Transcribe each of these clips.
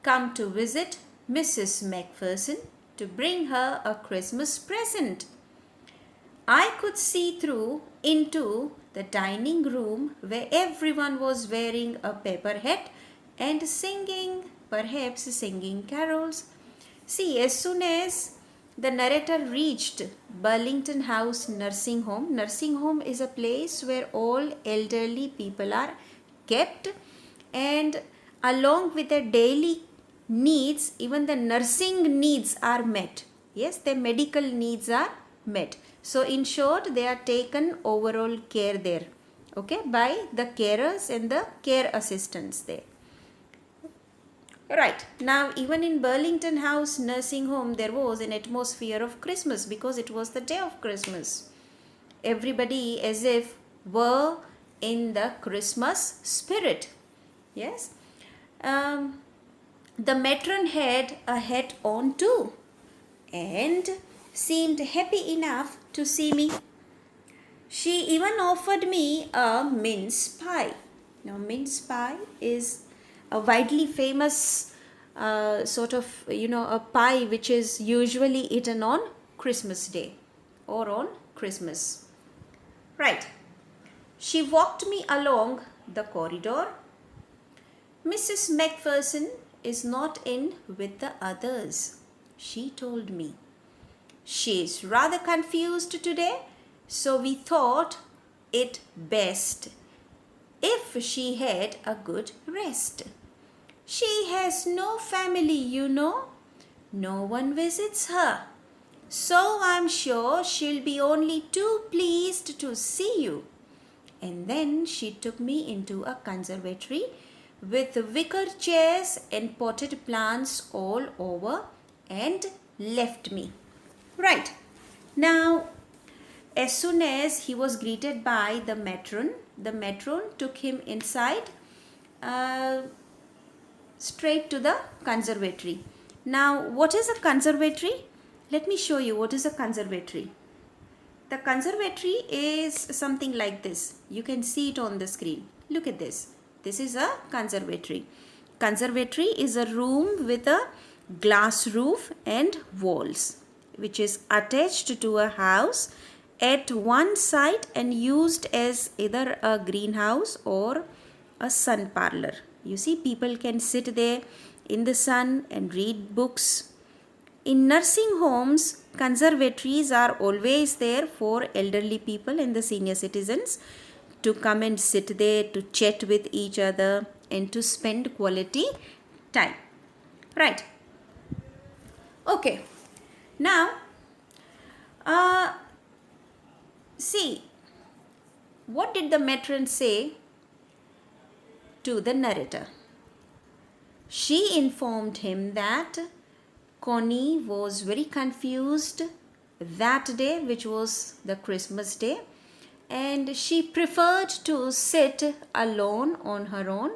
come to visit Mrs. Macpherson to bring her a Christmas present. I could see through into the dining room where everyone was wearing a paper hat and perhaps singing carols. See, as soon as the narrator reached Burlington House Nursing home is a place where all elderly people are kept, and along with their daily needs, even the nursing needs are met. Yes, their medical needs are met. So in short, they are taken overall care there, okay, by the carers and the care assistants there. Right, now even in Burlington House Nursing Home, there was an atmosphere of Christmas because it was the day of Christmas. Everybody as if were in the Christmas spirit. Yes. The matron had a hat on too and seemed happy enough to see me. She even offered me a mince pie. Now, mince pie is a widely famous a pie which is usually eaten on Christmas Day or on Christmas. Right. She walked me along the corridor. Mrs. Macpherson is not in with the others, she told me. She is rather confused today, so we thought it best if she had a good rest. She has no family, you know. No one visits her. So I'm sure she'll be only too pleased to see you. And then she took me into a conservatory with wicker chairs and potted plants all over and left me. Right. Now, as soon as he was greeted by the matron took him inside straight to the conservatory. Now, what is a conservatory? Let me show you what is a conservatory. The conservatory is something like this. You can see it on the screen. Look at this. This is a conservatory. Conservatory is a room with a glass roof and walls, which is attached to a house at one side and used as either a greenhouse or a sun parlor. You see, people can sit there in the sun and read books. In nursing homes, conservatories are always there for elderly people and the senior citizens to come and sit there, to chat with each other and to spend quality time. Right. Okay. Now, see, what did the matron say to the narrator? She informed him that Connie was very confused that day, which was the Christmas day, and she preferred to sit alone on her own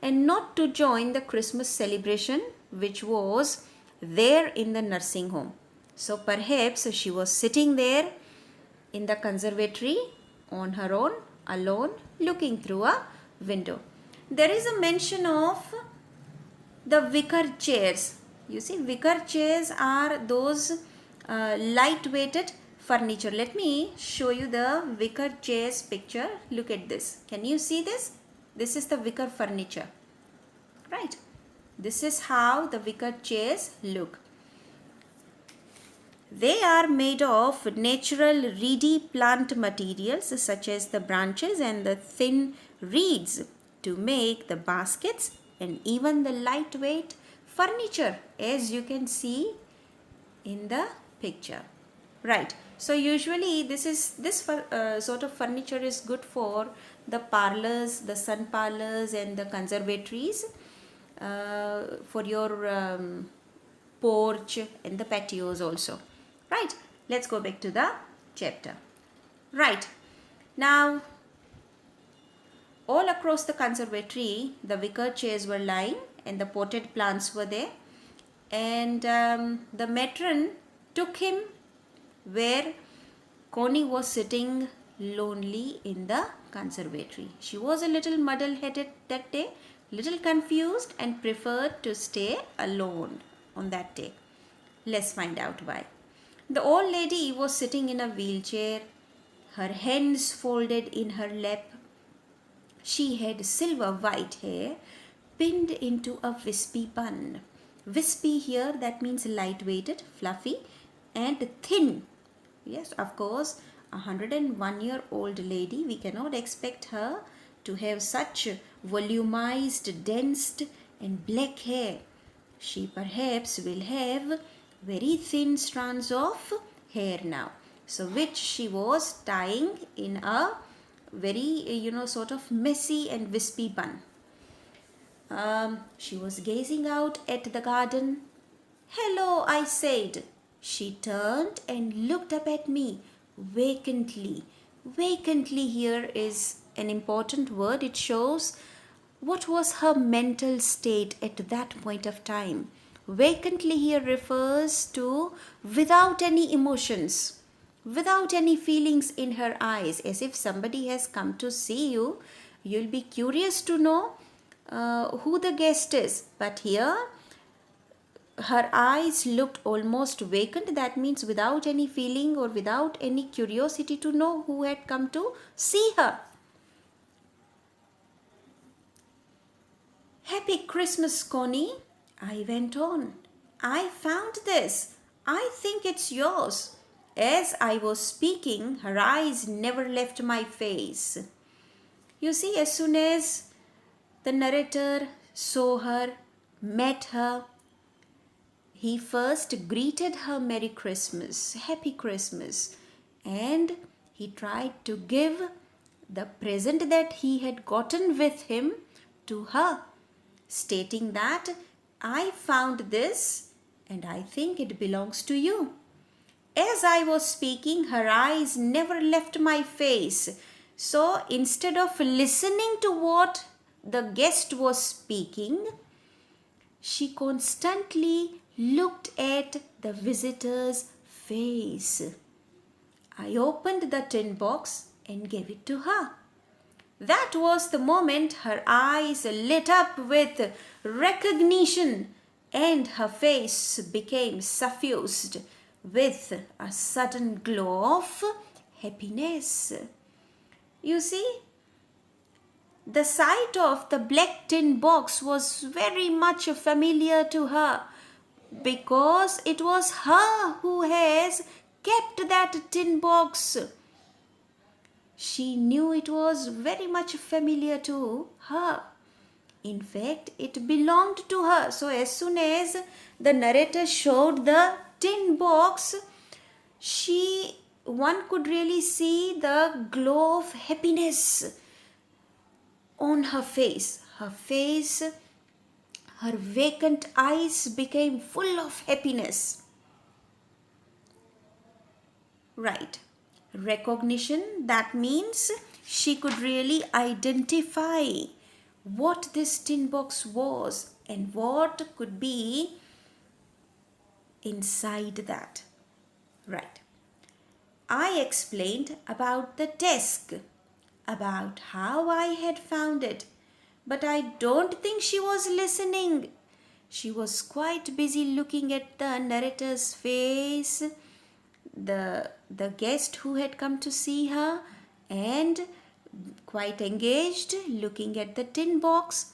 and not to join the Christmas celebration which was there in the nursing home. So perhaps she was sitting there in the conservatory on her own, alone, looking through a window. There is a mention of the wicker chairs. You see, wicker chairs are those light-weighted furniture. Let me show you the wicker chairs picture. Look at this. Can you see this? This is the wicker furniture. Right. This is how the wicker chairs look. They are made of natural reedy plant materials such as the branches and the thin reeds to make the baskets and even the lightweight furniture, as you can see in the picture. Right. So usually this sort of furniture is good for the parlors, the sun parlors and the conservatories, for your porch and the patios also. Right. Let's go back to the chapter. Right. Now, all across the conservatory, the wicker chairs were lying and the potted plants were there. And the matron took him where Connie was sitting lonely in the conservatory. She was a little muddle-headed that day, little confused and preferred to stay alone on that day. Let's find out why. The old lady was sitting in a wheelchair, her hands folded in her lap. She had silver white hair pinned into a wispy bun. Wispy here, that means light-weighted, fluffy, and thin. Yes, of course, 101-year-old lady, we cannot expect her to have such volumized, dense, and black hair. She perhaps will have very thin strands of hair now, so which she was tying in a very, sort of messy and wispy bun. She was gazing out at the garden. "Hello," I said. She turned and looked up at me vacantly. Vacantly here is an important word. It shows what was her mental state at that point of time. Vacantly here refers to without any emotions, without any feelings in her eyes, as if somebody has come to see you. You'll be curious to know who the guest is. But here, her eyes looked almost vacant. That means without any feeling or without any curiosity to know who had come to see her. "Happy Christmas, Connie," I went on. "I found this. I think it's yours." As I was speaking, her eyes never left my face. You see, as soon as the narrator saw her, met her, he first greeted her Merry Christmas, Happy Christmas, and he tried to give the present that he had gotten with him to her, stating that, "I found this and I think it belongs to you." As I was speaking, her eyes never left my face. So instead of listening to what the guest was speaking, she constantly looked at the visitor's face. I opened the tin box and gave it to her. That was the moment her eyes lit up with recognition and her face became suffused with a sudden glow of happiness. You see, the sight of the black tin box was very much familiar to her because it was her who has kept that tin box. She knew it was very much familiar to her. In fact, it belonged to her. So as soon as the narrator showed the tin box, one could really see the glow of happiness on her face. Her vacant eyes became full of happiness. Right. Recognition, that means she could really identify what this tin box was and what could be inside that. Right. I explained about the desk, about how I had found it, but I don't think she was listening. She was quite busy looking at the narrator's face, the guest who had come to see her, and quite engaged looking at the tin box.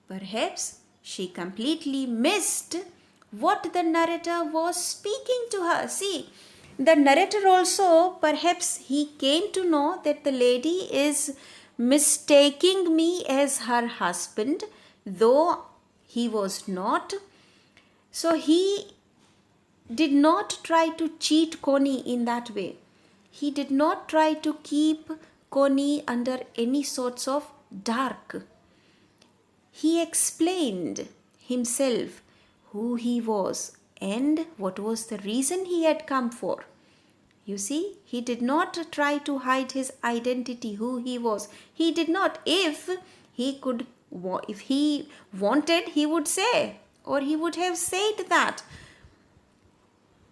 Perhaps she completely missed what the narrator was speaking to her. See, the narrator also, perhaps he came to know that the lady is mistaking me as her husband, though he was not. So he did not try to cheat Connie in that way. He did not try to keep Connie under any sorts of dark. He explained himself who he was and what was the reason he had come for. You see, he did not try to hide his identity, who he was. He did not. If he wanted, he would say, or he would have said that,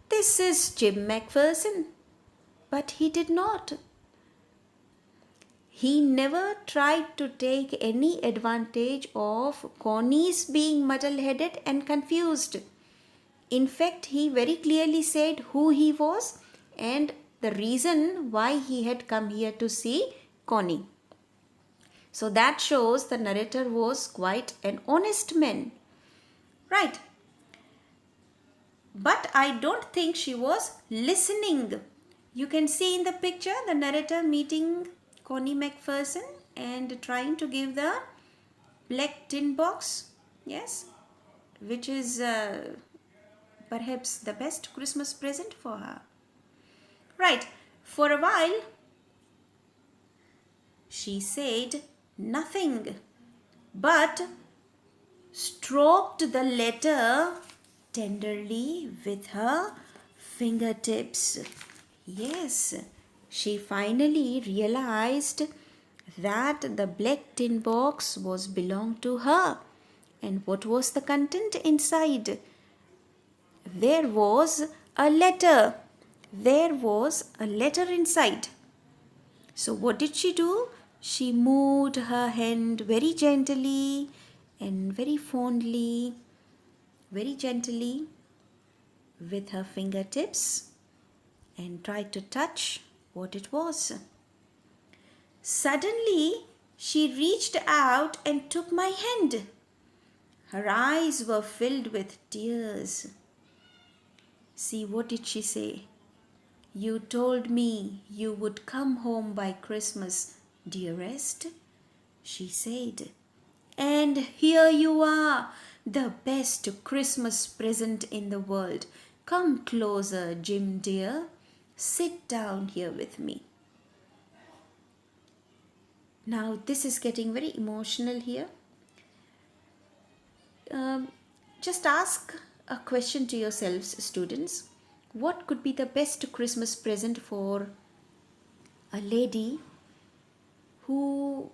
"This is Jim Macpherson." But he did not. he never tried to take any advantage of Connie's being muddle-headed and confused. In fact, he very clearly said who he was and the reason why he had come here to see Connie. So that shows the narrator was quite an honest man. Right. But I don't think she was listening. You can see in the picture the narrator meeting Connie Macpherson and trying to give the black tin box. Yes. Which is perhaps the best Christmas present for her. Right. For a while, she said nothing, but stroked the letter tenderly with her fingertips. Yes, she finally realized that the black tin box was belonged to her. And what was the content inside? There was a letter. There was a letter inside. So what did she do? She moved her hand very gently and very fondly, very gently with her fingertips and tried to touch what it was. Suddenly, she reached out and took my hand. Her eyes were filled with tears. See, what did she say? You told me you would come home by Christmas, dearest, she said. And here you are, the best Christmas present in the world. Come closer, Jim dear. Sit down here with me. Now this is getting very emotional here. Just ask a question to yourselves, students. What could be the best Christmas present for a lady who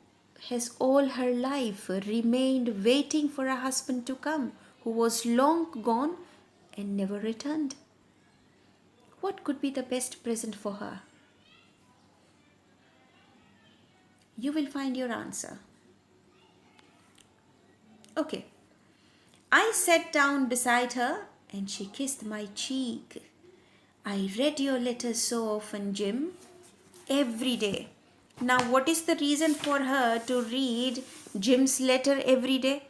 has all her life remained waiting for a husband to come, who was long gone and never returned? What could be the best present for her? You will find your answer. Okay. I sat down beside her and she kissed my cheek. I read your letters so often, Jim, every day. Now, what is the reason for her to read Jim's letter every day?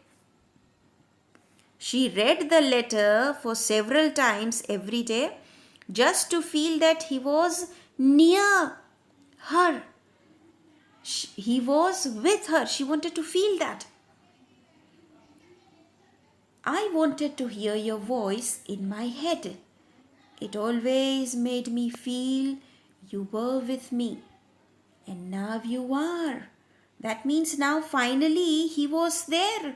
She read the letter for several times every day just to feel that he was near her. He was with her. She wanted to feel that. I wanted to hear your voice in my head. It always made me feel you were with me. And now you are. That means now finally he was there.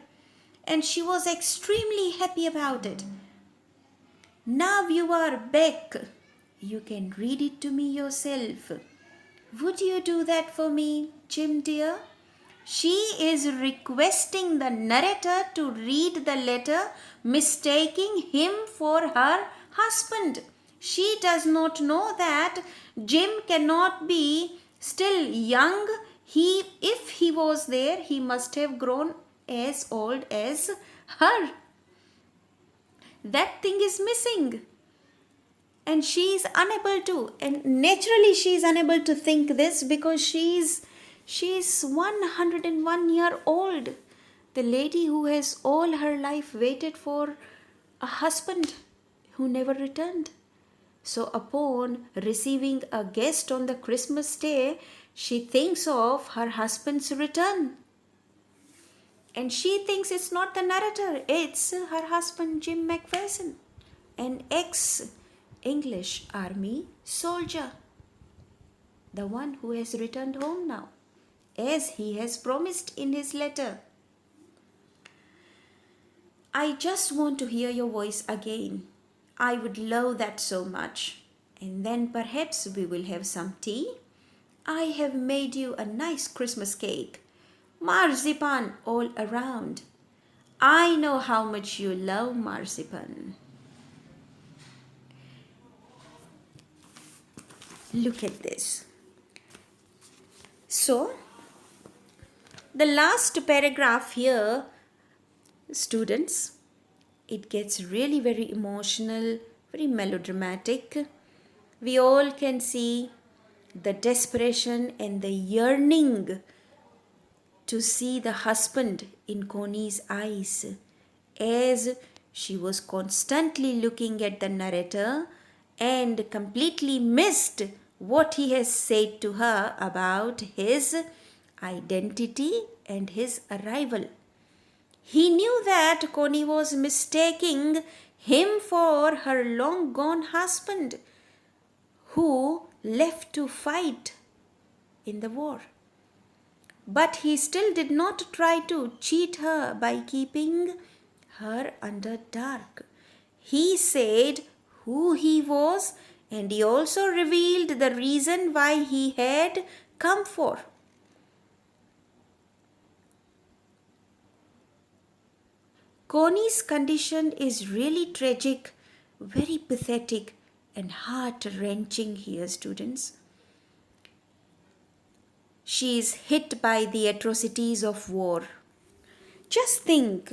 And she was extremely happy about it. Now you are back. You can read it to me yourself. Would you do that for me, Jim dear? She is requesting the narrator to read the letter, mistaking him for her husband. She does not know that Jim cannot be still young. If he was there, he must have grown as old as her. That thing is missing. And she is unable to, and naturally she is unable to think this because she is 101 year old. The lady who has all her life waited for a husband who never returned. So upon receiving a guest on the Christmas day, she thinks of her husband's return. And she thinks it's not the narrator, it's her husband Jim Macpherson, an ex-English army soldier, the one who has returned home now, as he has promised in his letter. I just want to hear your voice again. I would love that so much. And then perhaps we will have some tea. I have made you a nice Christmas cake. Marzipan all around. I know how much you love marzipan. Look at this. So, The last paragraph here, students, it gets really very emotional, very melodramatic. We all can see the desperation and the yearning to see the husband in Connie's eyes as she was constantly looking at the narrator and completely missed what he has said to her about his identity and his arrival. He knew that Connie was mistaking him for her long gone husband who left to fight in the war. But he still did not try to cheat her by keeping her under dark. He said who he was, and he also revealed the reason why he had come for. Connie's condition is really tragic, very pathetic, and heart-wrenching here, students. She is hit by the atrocities of war. Just think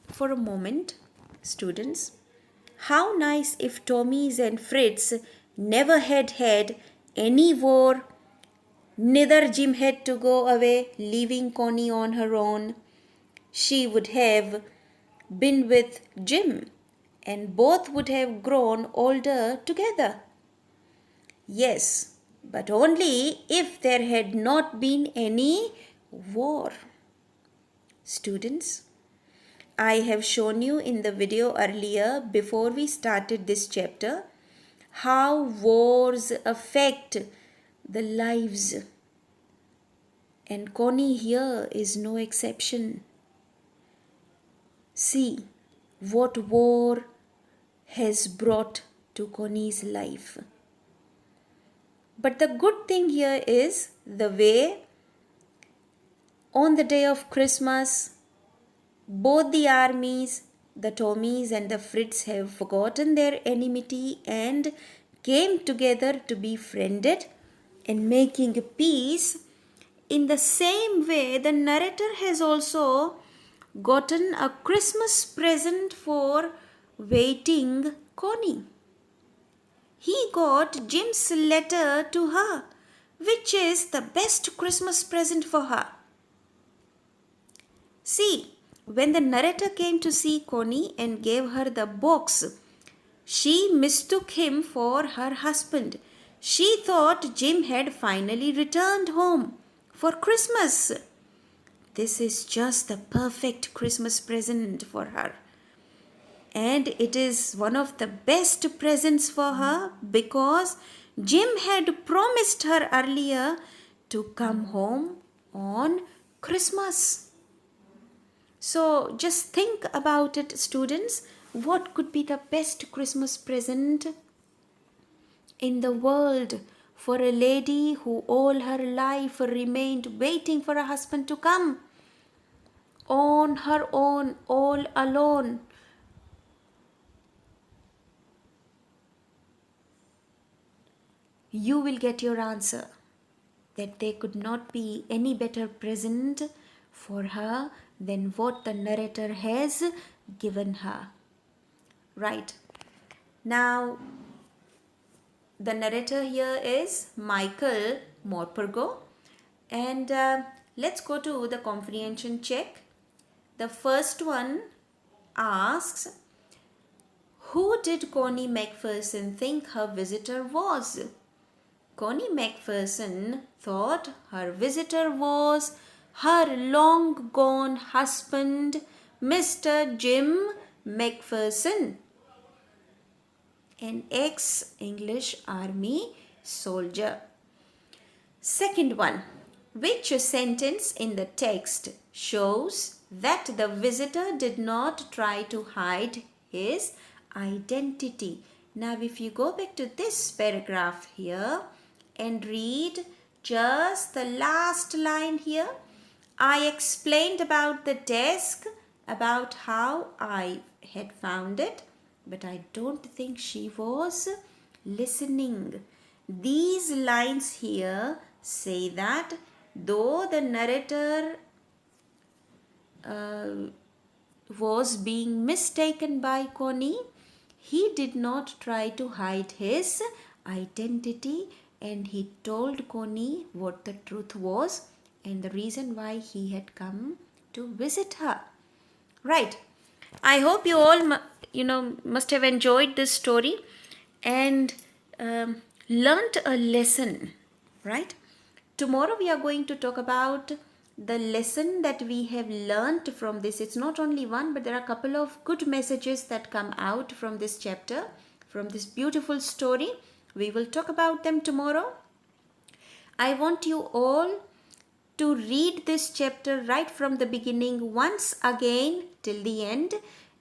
for a moment, students, how nice if Tommy's and Fritz never had any war. Neither Jim had to go away, leaving Connie on her own. She would have been with Jim, and both would have grown older together. Yes, but only if there had not been any war. Students, I have shown you in the video earlier before we started this chapter how wars affect the lives, and Connie here is no exception. See what war has brought to Connie's life. But the good thing here is the way on the day of Christmas, both the armies, the Tommies and the Fritz, have forgotten their enmity and came together to be friended and making peace. In the same way, the narrator has also gotten a Christmas present for waiting Connie. He got Jim's letter to her, which is the best Christmas present for her. See, when the narrator came to see Connie and gave her the box, she mistook him for her husband. She thought Jim had finally returned home for Christmas. This is just the perfect Christmas present for her. And it is one of the best presents for her because Jim had promised her earlier to come home on Christmas. So just think about it, students. What could be the best Christmas present in the world for a lady who all her life remained waiting for a husband to come? On her own, all alone. You will get your answer that there could not be any better present for her than what the narrator has given her. Right. Now, the narrator here is Michael Morpurgo. And let's go to the comprehension check. The first one asks, who did Connie Macpherson think her visitor was? Connie Macpherson thought her visitor was her long gone husband, Mr. Jim Macpherson, an ex-English army soldier. Second one, which sentence in the text shows that the visitor did not try to hide his identity? Now, if you go back to this paragraph here and read just the last line here, I explained about the desk, about how I had found it, but I don't think she was listening. These lines here say that though the narrator uh, was being mistaken by Connie, he did not try to hide his identity, and he told Connie what the truth was and the reason why he had come to visit her. Right. I hope you all, must have enjoyed this story and learnt a lesson, right? Tomorrow we are going to talk about the lesson that we have learnt from this. It's not only one, but there are a couple of good messages that come out from this chapter, from this beautiful story. We will talk about them tomorrow. I want you all to read this chapter right from the beginning once again till the end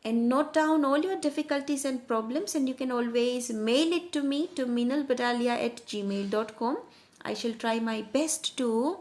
and note down all your difficulties and problems, and you can always mail it to me to minalbhadalia@gmail.com. I shall try my best to